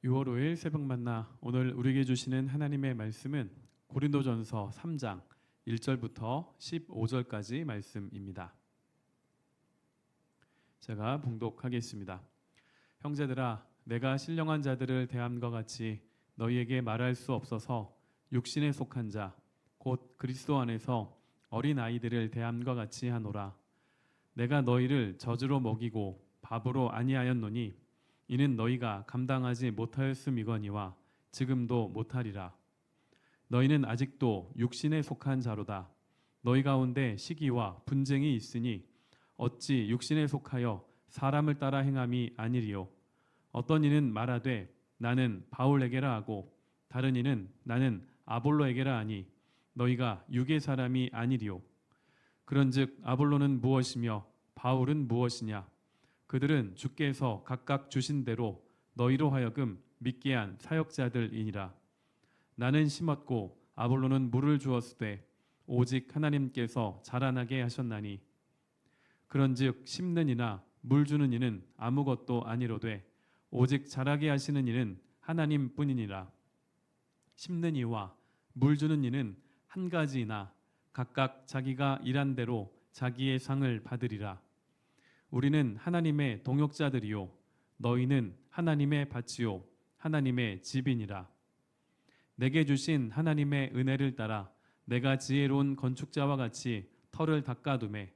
6월 5일 새벽 만나 오늘 우리에게 주시는 하나님의 말씀은 고린도전서 3장 1절부터 15절까지 말씀입니다. 제가 봉독하겠습니다. 형제들아, 내가 신령한 자들을 대함과 같이 너희에게 말할 수 없어서 육신에 속한 자, 곧 그리스도 안에서 어린 아이들을 대함과 같이 하노라. 내가 너희를 젖으로 먹이고 밥으로 아니하였노니 이는 너희가 감당하지 못하였음이거니와 지금도 못하리라. 너희는 아직도 육신에 속한 자로다. 너희 가운데 시기와 분쟁이 있으니 어찌 육신에 속하여 사람을 따라 행함이 아니리요. 어떤 이는 말하되 나는 바울에게라 하고 다른 이는 나는 아볼로에게라 하니 너희가 육의 사람이 아니리요. 그런즉 아볼로는 무엇이며 바울은 무엇이냐? 그들은 주께서 각각 주신 대로 너희로 하여금 믿게 한 사역자들이니라. 나는 심었고 아볼로는 물을 주었으되 오직 하나님께서 자라나게 하셨나니 그런즉 심는 이나 물 주는 이는 아무것도 아니로되 오직 자라게 하시는 이는 하나님뿐이니라. 심는 이와 물 주는 이는 한 가지이나 각각 자기가 일한 대로 자기의 상을 받으리라. 우리는 하나님의 동역자들이요 너희는 하나님의 밭이요 하나님의 집이니라. 내게 주신 하나님의 은혜를 따라 내가 지혜로운 건축자와 같이 터를 닦아두매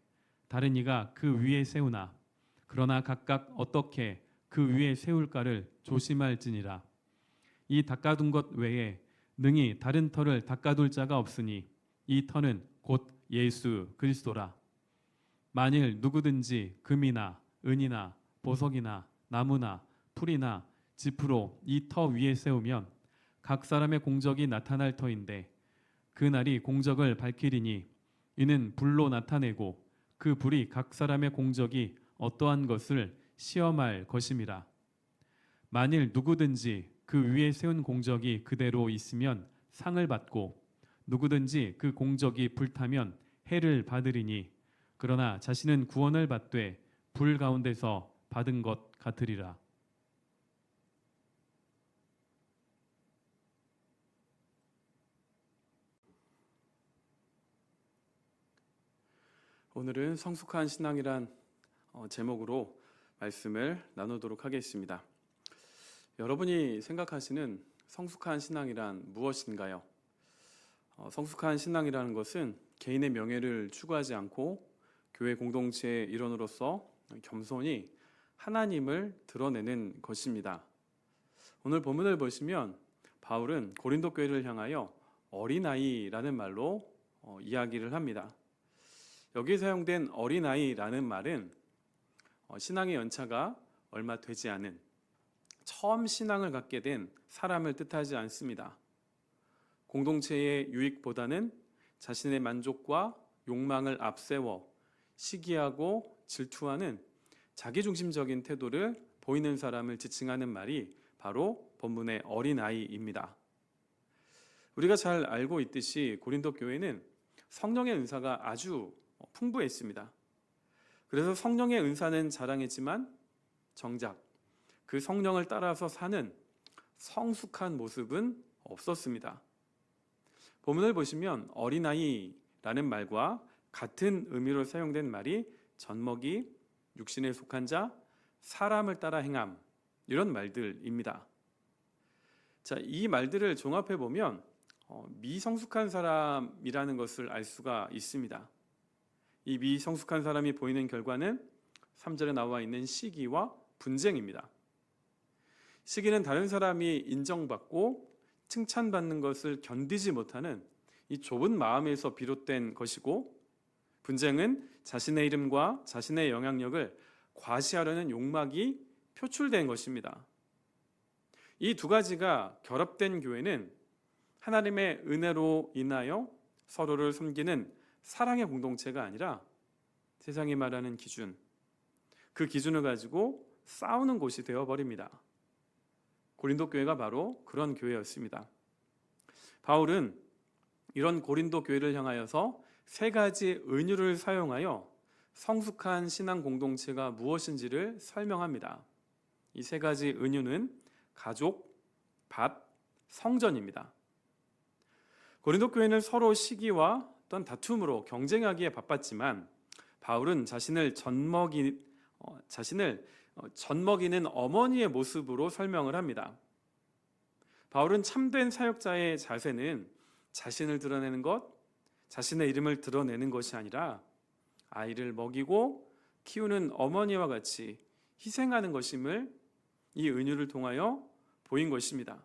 다른 이가 그 위에 세우나 그러나 각각 어떻게 그 위에 세울까를 조심할지니라. 이 닦아둔 것 외에 능히 다른 터를 닦아둘 자가 없으니 이 터는 곧 예수 그리스도라. 만일 누구든지 금이나 은이나 보석이나 나무나 풀이나 지프로 이 터 위에 세우면 각 사람의 공적이 나타날 터인데 그 날이 공적을 밝히리니 이는 불로 나타내고 그 불이 각 사람의 공적이 어떠한 것을 시험할 것임이라. 만일 누구든지 그 위에 세운 공적이 그대로 있으면 상을 받고 누구든지 그 공적이 불타면 해를 받으리니 그러나 자신은 구원을 받되 불 가운데서 받은 것 같으리라. 오늘은 성숙한 신앙이란 제목으로 말씀을 나누도록 하겠습니다. 여러분이 생각하시는 성숙한 신앙이란 무엇인가요? 성숙한 신앙이라는 것은 개인의 명예를 추구하지 않고 교회 공동체의 일원으로서 겸손히 하나님을 드러내는 것입니다. 오늘 본문을 보시면 바울은 고린도 교회를 향하여 어린아이라는 말로 이야기를 합니다. 여기 사용된 어린아이라는 말은 신앙의 연차가 얼마 되지 않은 처음 신앙을 갖게 된 사람을 뜻하지 않습니다. 공동체의 유익보다는 자신의 만족과 욕망을 앞세워 시기하고 질투하는 자기중심적인 태도를 보이는 사람을 지칭하는 말이 바로 본문의 어린아이입니다. 우리가 잘 알고 있듯이 고린도 교회는 성령의 은사가 아주 풍부했습니다. 그래서 성령의 은사는 자랑했지만 정작 그 성령을 따라서 사는 성숙한 모습은 없었습니다. 본문을 보시면 어린아이라는 말과 같은 의미로 사용된 말이 젖먹이, 육신에 속한 자, 사람을 따라 행함 이런 말들입니다. 자, 이 말들을 종합해 보면 미성숙한 사람이라는 것을 알 수가 있습니다. 이 미성숙한 사람이 보이는 결과는 3절에 나와 있는 시기와 분쟁입니다. 시기는 다른 사람이 인정받고 칭찬받는 것을 견디지 못하는 이 좁은 마음에서 비롯된 것이고, 분쟁은 자신의 이름과 자신의 영향력을 과시하려는 욕망이 표출된 것입니다. 이 두 가지가 결합된 교회는 하나님의 은혜로 인하여 서로를 섬기는 사랑의 공동체가 아니라 세상이 말하는 기준, 그 기준을 가지고 싸우는 곳이 되어버립니다. 고린도 교회가 바로 그런 교회였습니다. 바울은 이런 고린도 교회를 향하여서 세 가지 은유를 사용하여 성숙한 신앙 공동체가 무엇인지를 설명합니다. 이 세 가지 은유는 가족, 밭, 성전입니다. 고린도 교회는 서로 시기와 어떤 다툼으로 경쟁하기에 바빴지만 바울은 자신을 젖먹이는 어머니의 모습으로 설명을 합니다. 바울은 참된 사역자의 자세는 자신을 드러내는 것, 자신의 이름을 드러내는 것이 아니라 아이를 먹이고 키우는 어머니와 같이 희생하는 것임을 이 은유를 통하여 보인 것입니다.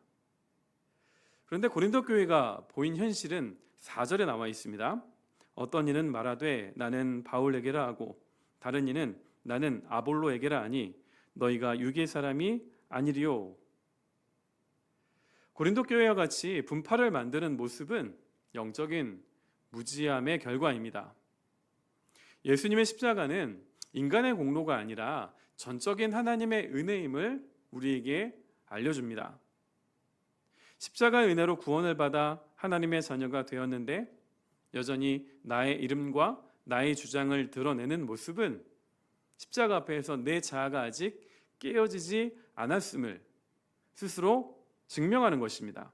그런데 고린도 교회가 보인 현실은 4절에 나와 있습니다. 어떤 이는 말하되 나는 바울에게라 하고 다른 이는 나는 아볼로에게라 하니 너희가 유괴 사람이 아니리요. 고린도 교회와 같이 분파를 만드는 모습은 영적인 무지함의 결과입니다. 예수님의 십자가는 인간의 공로가 아니라 전적인 하나님의 은혜임을 우리에게 알려줍니다. 십자가의 은혜로 구원을 받아 하나님의 자녀가 되었는데 여전히 나의 이름과 나의 주장을 드러내는 모습은 십자가 앞에서 내 자아가 아직 깨어지지 않았음을 스스로 증명하는 것입니다.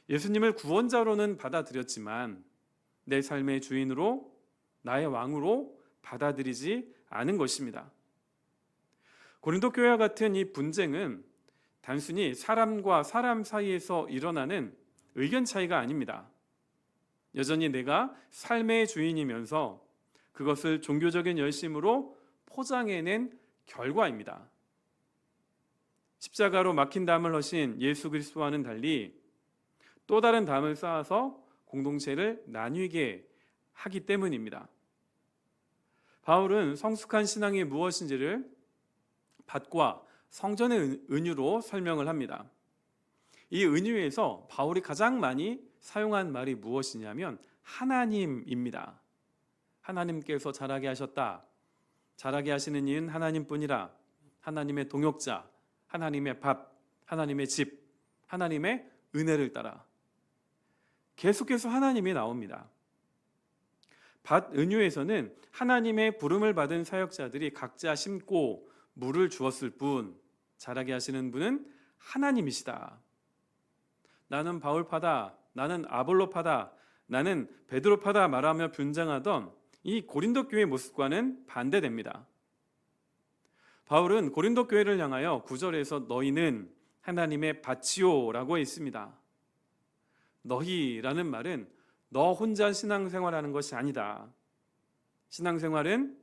예수님을 구원자로는 받아들였지만 내 삶의 주인으로 나의 왕으로 받아들이지 않은 것입니다. 고린도 교회와 같은 이 분쟁은 단순히 사람과 사람 사이에서 일어나는 의견 차이가 아닙니다. 여전히 내가 삶의 주인이면서 그것을 종교적인 열심으로 포장해낸 결과입니다. 십자가로 막힌 담을 허신 예수 그리스도와는 달리 또 다른 담을 쌓아서 공동체를 나뉘게 하기 때문입니다. 바울은 성숙한 신앙이 무엇인지를 밭과 성전의 은유로 설명을 합니다. 이 은유에서 바울이 가장 많이 사용한 말이 무엇이냐면 하나님입니다. 하나님께서 자라게 하셨다. 자라게 하시는 이는 하나님뿐이라. 하나님의 동역자, 하나님의 밭, 하나님의 집, 하나님의 은혜를 따라. 계속해서 하나님이 나옵니다. 밭 은유에서는 하나님의 부름을 받은 사역자들이 각자 심고 물을 주었을 뿐 자라게 하시는 분은 하나님이시다. 나는 바울파다, 나는 아볼로파다, 나는 베드로파다 말하며 분장하던 이 고린도 교회의 모습과는 반대됩니다. 바울은 고린도 교회를 향하여 9절에서 너희는 하나님의 밭이요 라고 했습니다. 너희라는 말은 너 혼자 신앙생활하는 것이 아니다. 신앙생활은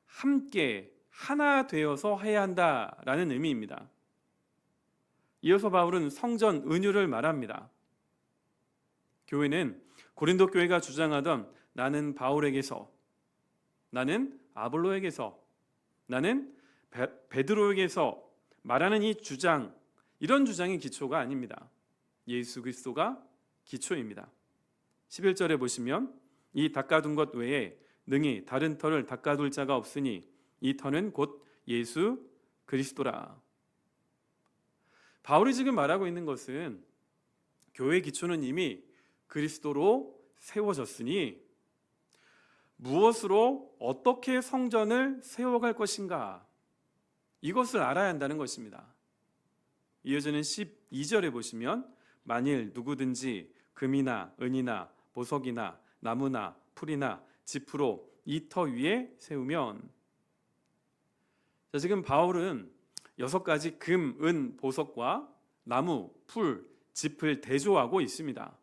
함께 하나 되어서 해야 한다라는 의미입니다. 이어서 바울은 성전 은유를 말합니다. 교회는 고린도 교회가 주장하던 나는 바울에게서, 나는 아볼로에게서, 나는 베드로에게서 말하는 이 주장, 이런 주장이 기초가 아닙니다. 예수 그리스도가 기초입니다. 11절에 보시면 이 닦아둔 것 외에 능히 다른 터를 닦아둘 자가 없으니 이 터는 곧 예수 그리스도라. 바울이 지금 말하고 있는 것은 교회의 기초는 이미 그리스도로 세워졌으니 무엇으로 어떻게 성전을 세워갈 것인가, 이것을 알아야 한다는 것입니다. 이어지는 12절에 보시면 만일 누구든지 금이나 은이나 보석이나 나무나 풀이나 짚으로 이 터 위에 세우면, 자, 지금 바울은 6가지 금, 은, 보석과 나무, 풀, 짚을 대조하고 있습니다.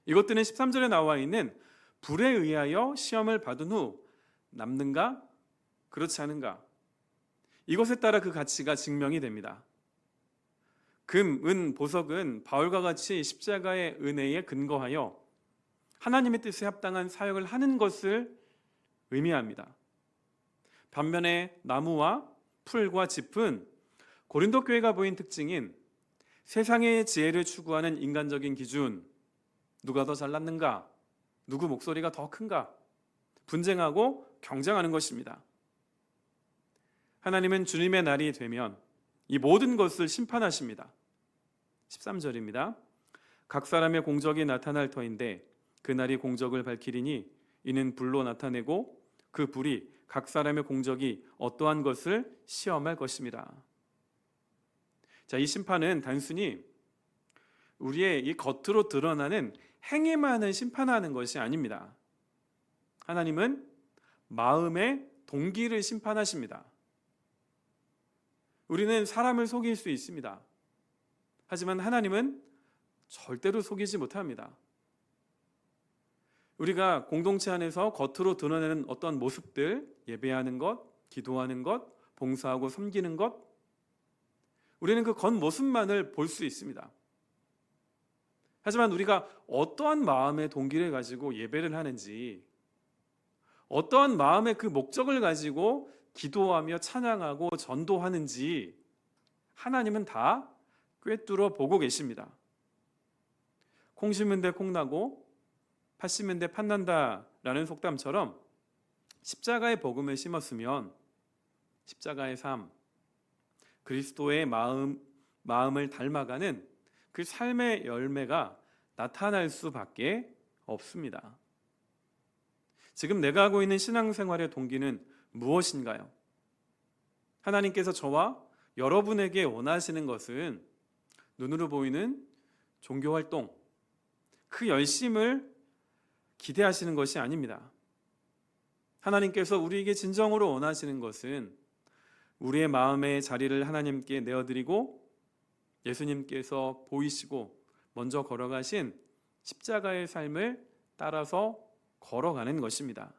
이것들은 13절에 나와 있는 불에 의하여 시험을 받은 후 남는가 그렇지 않은가, 이것에 따라 그 가치가 증명이 됩니다. 금, 은, 보석은 바울과 같이 십자가의 은혜에 근거하여 하나님의 뜻에 합당한 사역을 하는 것을 의미합니다. 반면에 나무와 풀과 짚은 고린도 교회가 보인 특징인 세상의 지혜를 추구하는 인간적인 기준, 누가 더 잘났는가, 누구 목소리가 더 큰가, 분쟁하고 경쟁하는 것입니다. 하나님은 주님의 날이 되면 이 모든 것을 심판하십니다. 13절입니다. 각 사람의 공적이 나타날 터인데 그날이 공적을 밝히리니 이는 불로 나타내고 그 불이 각 사람의 공적이 어떠한 것을 시험할 것입니다. 자, 이 심판은 단순히 우리의 이 겉으로 드러나는 행위만을 심판하는 것이 아닙니다. 하나님은 마음의 동기를 심판하십니다. 우리는 사람을 속일 수 있습니다. 하지만 하나님은 절대로 속이지 못합니다. 우리가 공동체 안에서 겉으로 드러내는 어떤 모습들, 예배하는 것, 기도하는 것, 봉사하고 섬기는 것, 우리는 그 겉모습만을 볼 수 있습니다. 하지만 우리가 어떠한 마음의 동기를 가지고 예배를 하는지, 어떠한 마음의 그 목적을 가지고 기도하며 찬양하고 전도하는지 하나님은 다 꿰뚫어 보고 계십니다. 콩 심은 데 콩 나고 팥 심은 데 팥 난다라는 속담처럼 십자가의 복음을 심었으면 십자가의 삶, 그리스도의 마음을 닮아가는 그 삶의 열매가 나타날 수밖에 없습니다. 지금 내가 하고 있는 신앙생활의 동기는 무엇인가요? 하나님께서 저와 여러분에게 원하시는 것은 눈으로 보이는 종교활동, 그 열심을 기대하시는 것이 아닙니다. 하나님께서 우리에게 진정으로 원하시는 것은 우리의 마음의 자리를 하나님께 내어드리고 예수님께서 보이시고 먼저 걸어가신 십자가의 삶을 따라서 걸어가는 것입니다.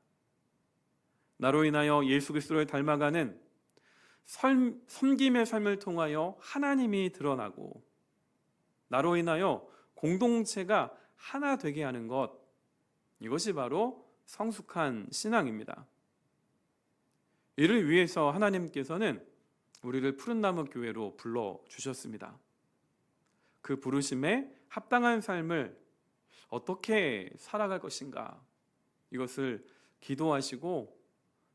나로 인하여 예수 그리스도를 닮아가는 섬김의 삶을 통하여 하나님이 드러나고 나로 인하여 공동체가 하나 되게 하는 것, 이것이 바로 성숙한 신앙입니다. 이를 위해서 하나님께서는 우리를 푸른나무 교회로 불러주셨습니다. 그 부르심에 합당한 삶을 어떻게 살아갈 것인가, 이것을 기도하시고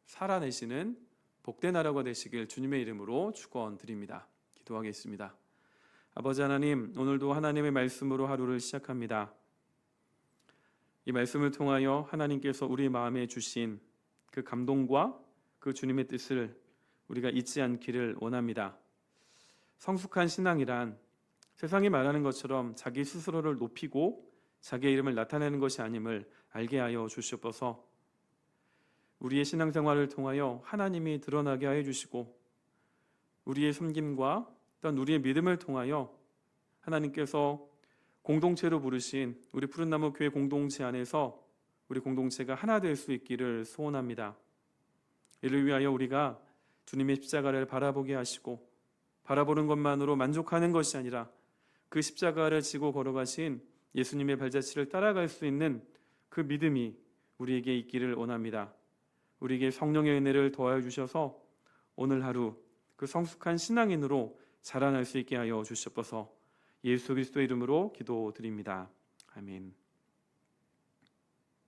살아내시는 복된 나라가 되시길 주님의 이름으로 축원드립니다. 기도하겠습니다. 아버지 하나님, 오늘도 하나님의 말씀으로 하루를 시작합니다. 이 말씀을 통하여 하나님께서 우리 마음에 주신 그 감동과 그 주님의 뜻을 우리가 잊지 않기를 원합니다. 성숙한 신앙이란 세상이 말하는 것처럼 자기 스스로를 높이고 자기의 이름을 나타내는 것이 아님을 알게 하여 주시옵소서. 우리의 신앙생활을 통하여 하나님이 드러나게 하여 주시고 우리의 섬김과 또한 우리의 믿음을 통하여 하나님께서 공동체로 부르신 우리 푸른나무 교회 공동체 안에서 우리 공동체가 하나 될 수 있기를 소원합니다. 이를 위하여 우리가 주님의 십자가를 바라보게 하시고 바라보는 것만으로 만족하는 것이 아니라 그 십자가를 지고 걸어가신 예수님의 발자취를 따라갈 수 있는 그 믿음이 우리에게 있기를 원합니다. 우리에게 성령의 은혜를 더하여 주셔서 오늘 하루 그 성숙한 신앙인으로 자라날 수 있게 하여 주시옵소서. 예수 그리스도의 이름으로 기도드립니다. 아멘.